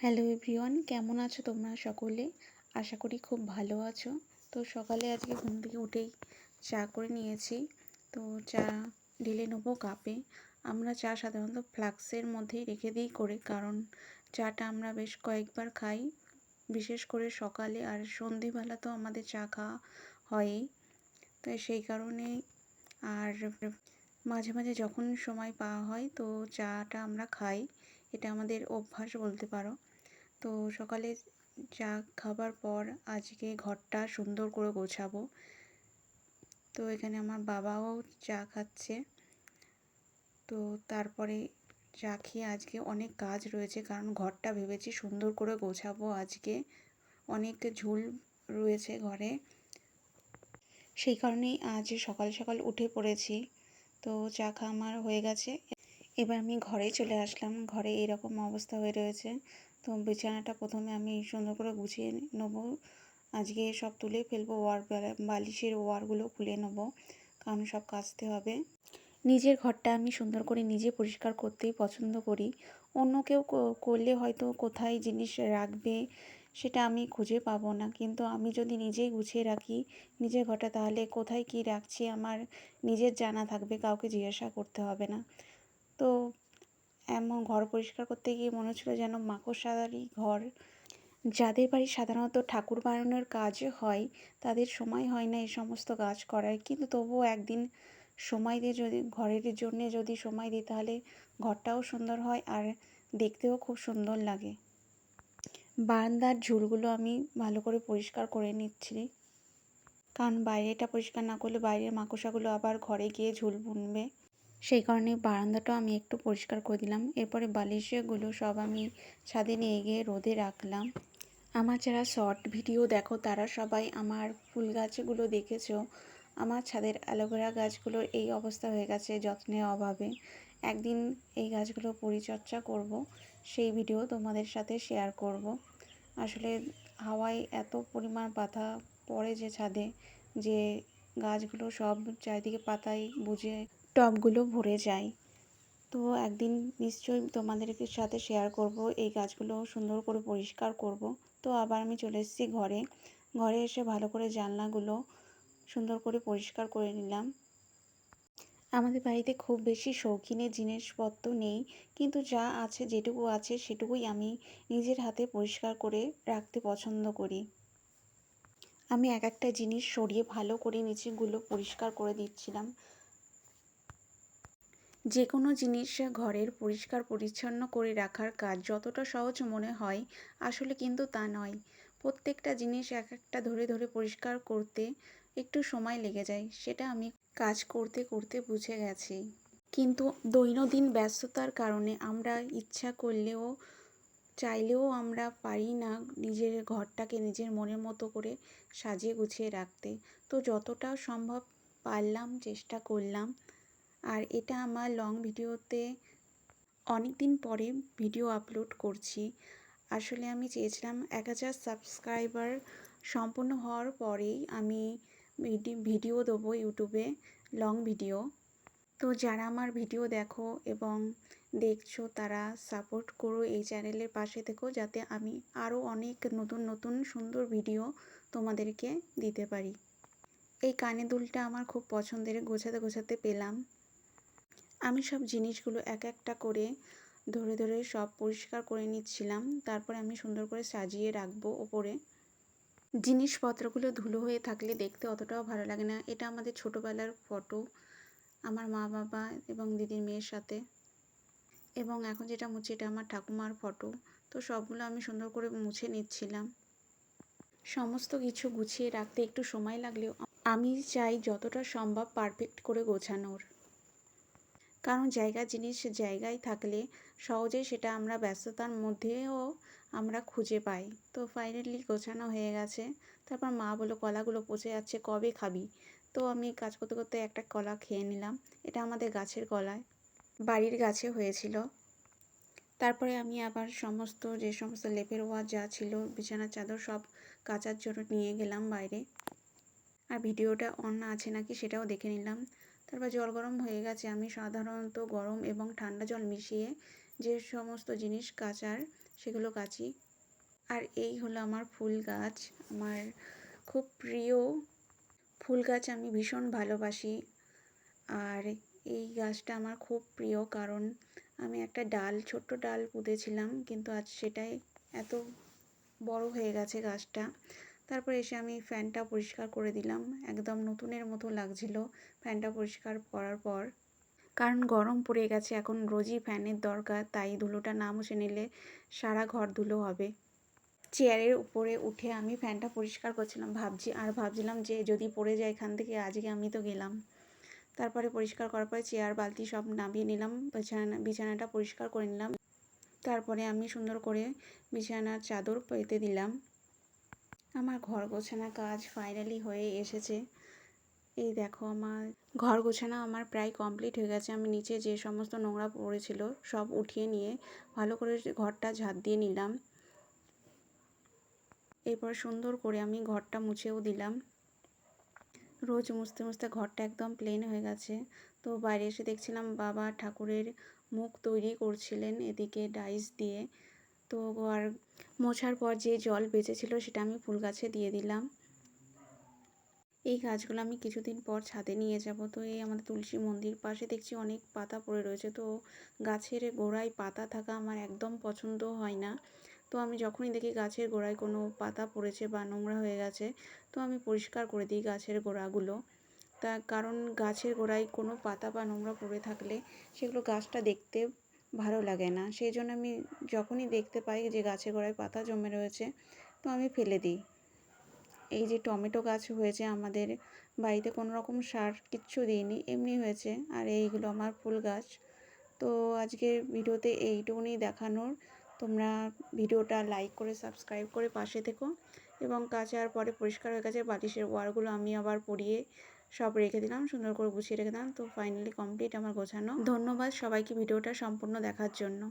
Hello everyone, কেমন আছো তোমরা সকলে? আশা করি খুব ভালো আছো। তো সকালে আজকে ঘুম থেকে উঠেই চা করে নিয়েছি। তো চা ঢেলে নেবো কাপে। আমরা চা সাধারণত ফ্লাক্সের মধ্যেই রেখে দিই করে, কারণ চাটা আমরা বেশ কয়েকবার খাই, বিশেষ করে সকালে আর সন্ধেবেলা তো আমাদের চা খাওয়া হয়ই। তাই সেই কারণেই আর মাঝে মাঝে যখন সময় পাওয়া হয় তো চাটা আমরা খাই। এটা আমাদের অভ্যাস বলতে পারো। তো সকালে চা খাবার পর আজকে ঘরটা সুন্দর করে গোছাবো। তো এখানে আমার বাবাও চা খাচ্ছে। তো তারপরে চা খেয়ে আজকে অনেক কাজ রয়েছে, কারণ ঘরটা ভেবেছি সুন্দর করে গোছাবো আজকে। অনেক ঝুল রয়েছে ঘরে, সেই কারণেই আজ সকাল সকাল উঠে পড়েছি। তো চা খাওয়া আমার হয়ে গেছে। এবার আমি ঘরে চলে আসলাম। ঘরে এরকম অবস্থা হয়ে রয়েছে। তো বিছানাটা প্রথমে আমি সুন্দর করে গুছিয়ে নেবো। আজকে সব তুলে ফেলবো, বালিশের ওয়ারগুলো খুলে নেবো, কারণ সব কাচতে হবে। নিজের ঘরটা আমি সুন্দর করে নিজে পরিষ্কার করতেই পছন্দ করি। অন্য কেউ করলে হয়তো কোথায় জিনিস রাখবে সেটা আমি খুঁজে পাবো না, কিন্তু আমি যদি নিজেই গুছিয়ে রাখি নিজের ঘরটা, তাহলে কোথায় কী রাখছি আমার নিজের জানা থাকবে, কাউকে জিজ্ঞাসা করতে হবে না। তো এমন ঘর পরিষ্কার করতে গিয়ে মনে হচ্ছিলো যেন মাকড়সাদারি ঘর। যাদের বাড়ি সাধারণত ঠাকুর বানানোর কাজ হয়, তাদের সময় হয় না এই সমস্ত কাজ করার, কিন্তু তবুও একদিন সময় দিয়ে যদি ঘরের জন্যে যদি সময় দিই, তাহলে ঘরটাও সুন্দর হয় আর দেখতেও খুব সুন্দর লাগে। বারান্দার ঝুলগুলো আমি ভালো করে পরিষ্কার করে নিচ্ছি, কারণ বাইরেটা পরিষ্কার না করলে বাইরের মাকড়সাগুলো আবার ঘরে গিয়ে ঝুল বুনবে। সেই কারণে বারান্দাটাও আমি একটু পরিষ্কার করে দিলাম। এরপরে বালিশগুলো সব আমি ছাদে নিয়ে গিয়ে রোদে রাখলাম। আমার যারা শর্ট ভিডিও দেখো তারা সবাই আমার ফুল গাছগুলো দেখেছো। আমার ছাদের অ্যালোভেরা গাছগুলোর এই অবস্থা হয়ে গেছে যত্নের অভাবে। একদিন এই গাছগুলো পরিচর্যা করব, সেই ভিডিও তোমাদের সাথে শেয়ার করব। আসলে হাওয়ায় এত পরিমাণ পাতা পড়ে যে ছাদে, যে গাছগুলো সব চারিদিকে পাতায় বুঝে টবগুলো ভরে যায়। তো একদিন নিশ্চয়ই তোমাদেরকে সাথে শেয়ার করব, এই গাছগুলো সুন্দর করে পরিষ্কার করব। তো আবার আমি চলে এসেছি ঘরে। ঘরে এসে ভালো করে জানলাগুলো সুন্দর করে পরিষ্কার করে নিলাম। আমাদের বাড়িতে খুব বেশি শৌখিনের জিনিসপত্র নেই, কিন্তু যা আছে, যেটুকু আছে সেটুকুই আমি নিজের হাতে পরিষ্কার করে রাখতে পছন্দ করি। আমি এক একটা জিনিস সরিয়ে ভালো করে নিচেগুলো পরিষ্কার করে দিচ্ছিলাম। যে কোনো জিনিস ঘরের পরিষ্কার পরিচ্ছন্ন করে রাখার কাজ যতটা সহজ মনে হয়, আসলে কিন্তু তা নয়। প্রত্যেকটা জিনিস এক একটা ধরে ধরে পরিষ্কার করতে একটু সময় লেগে যায়, সেটা আমি কাজ করতে করতে বুঝে গেছি। কিন্তু দৈনন্দিন ব্যস্ততার কারণে আমরা ইচ্ছা করলেও চাইলেও আমরা পারি না নিজের ঘরটাকে নিজের মনের মতো করে সাজিয়ে গুছিয়ে রাখতে। তো যতটা সম্ভব পারলাম, চেষ্টা করলাম। আর এটা আমার লং ভিডিওতে অনেক দিন পরে ভিডিও আপলোড করছি। আসলে আমি চেয়েছিলাম 1000 সাবস্ক্রাইবার সম্পূর্ণ হওয়ার পরেই আমি ভিডিও দেবো ইউটিউবে, লং ভিডিও। তো যারা আমার ভিডিও দেখো এবং দেখছো তারা সাপোর্ট করো, এই চ্যানেলের পাশে থেকো, যাতে আমি আরও অনেক নতুন নতুন সুন্দর ভিডিও তোমাদেরকে দিতে পারি। এই কানের দুলটা আমার খুব পছন্দের, গোছাতে গোছাতে পেলাম। আমি সব জিনিসগুলো এক একটা করে ধরে ধরে সব পরিষ্কার করে নিচ্ছিলাম। তারপরে আমি সুন্দর করে সাজিয়ে রাখবো ওপরে। জিনিসপত্রগুলো ধুলো হয়ে থাকলে দেখতে অতটাও ভালো লাগে না। এটা আমাদের ছোটোবেলার ফটো, আমার মা বাবা এবং দিদির মেয়ের সাথে। এবং এখন যেটা মুছি এটা আমার ঠাকুমার ফটো। তো সবগুলো আমি সুন্দর করে মুছে নিচ্ছিলাম। সমস্ত কিছু গুছিয়ে রাখতে একটু সময় লাগলেও আমি চাই যতটা সম্ভব পারফেক্ট করে গোছানোর, কারণ জায়গা জিনিস জায়গায় থাকলে সহজেই সেটা আমরা ব্যস্ততার মধ্যেও আমরা খুঁজে পাই। তো ফাইনালি গোছানো হয়ে গেছে। তারপর মা বলল কলাগুলো পচে যাচ্ছে, কবে খাবি? তো আমি কাজ করতে করতে একটা কলা খেয়ে নিলাম। এটা আমাদের গাছের কলায়, বাড়ির গাছে হয়েছিল। তারপরে আমি আবার যে সমস্ত লেপের ওয়ার যা ছিল, বিছানার চাদর সব কাচার জন্য নিয়ে গেলাম বাইরে। আর ভিডিওটা অন আছে নাকি সেটাও দেখে নিলাম। তারপর জল গরম হয়ে গেছে। আমি সাধারণত গরম এবং ঠান্ডা জল মিশিয়ে যে সমস্ত জিনিস কাচার সেগুলো গাছি। আর এই হলো আমার ফুল গাছ, আমার খুব প্রিয় ফুল গাছ, আমি ভীষণ ভালোবাসি। আর এই গাছটা আমার খুব প্রিয়, কারণ আমি একটা ছোট্ট ডাল পুঁতেছিলাম, কিন্তু আজ সেটাই এত বড় হয়ে গেছে গাছটা। তারপর এসে আমি ফ্যানটা পরিষ্কার করে দিলাম, একদম নতুনের মতো লাগছিল ফ্যানটা পরিষ্কার করার পর। কারণ গরম পড়ে গেছে, এখন রোজই ফ্যানের দরকার, তাই ধুলোটা না মুছে নিলে সারা ঘর ধুলো হবে। চেয়ারের উপরে উঠে আমি ফ্যানটা পরিষ্কার করছিলাম, ভাবছিলাম যে যদি পড়ে যায় এখান থেকে, আজকে আমি তো গেলাম। তারপরে পরিষ্কার করার পরে চেয়ার বালতি সব নামিয়ে নিলাম, বিছানাটা পরিষ্কার করে নিলাম। তারপরে আমি সুন্দর করে বিছানার চাদর পেতে দিলাম। আমার ঘর গোছানো কাজ ফাইনালি হয়ে এসেছে। এই দেখো, আমার ঘর গোছানো আমার প্রায় কমপ্লিট হয়ে গেছে। আমি নিচে যে সমস্ত নোংরা পড়েছিল সব উঠিয়ে নিয়ে ভালো করে ঘরটা ঝাঁট দিয়ে নিলাম। এরপর সুন্দর করে আমি ঘরটা মুছেও দিলাম। রোজ মুছতে মুছতে ঘরটা একদম প্লেন হয়ে গেছে। তো বাইরে এসে দেখছিলাম বাবা ঠাকুরের মুখ তৈরি করছিলেন এদিকে ডাইস দিয়ে। তো আর মোছার পর যে জল বেঁচেছিল সেটা আমি ফুল গাছে দিয়ে দিলাম। এই গাছগুলো আমি কিছুদিন পর ছাদে নিয়ে যাব। তো এই আমাদের তুলসী মন্দির পাশে দেখছি অনেক পাতা পড়ে রয়েছে, তো গাছের গোড়ায় পাতা থাকা আমার একদম পছন্দ হয় না। তো আমি যখনই দেখি গাছের গোড়ায় কোনো পাতা পড়েছে বা নোংরা হয়ে গেছে, তো আমি পরিষ্কার করে দিই গাছের গোড়াগুলো। কারণ গাছের গোড়ায় কোনো পাতা বা নোংরা পড়ে থাকলে সেগুলো গাছটা দেখতে ভালো লাগে না। সেই জন্য আমি যখনই দেখতে পাই যে গাছের গোড়ায় পাতা জমে রয়েছে, তো আমি ফেলে দিই। এই যে টমেটো গাছ হয়েছে আমাদের বাড়িতে, কোনো রকম সার কিচ্ছু দিইনি, এমনি হয়েছে। আর এইগুলো আমার ফুল গাছ। তো আজকের ভিডিওতে এইটুকুনি দেখানোর। তোমরা ভিডিওটা লাইক করে সাবস্ক্রাইব করে পাশে থেকো। এবং কাচার পরে পরিষ্কার হয়ে গেছে, বালিশের ওয়ারগুলো আমি আবার পরিয়ে সব রেখে দিলাম, সুন্দর করে গুছিয়ে রেখে দিলাম। তো ফাইনালি কমপ্লিট আমার গোছানো। ধন্যবাদ সবাইকে ভিডিওটা সম্পূর্ণ দেখার জন্য।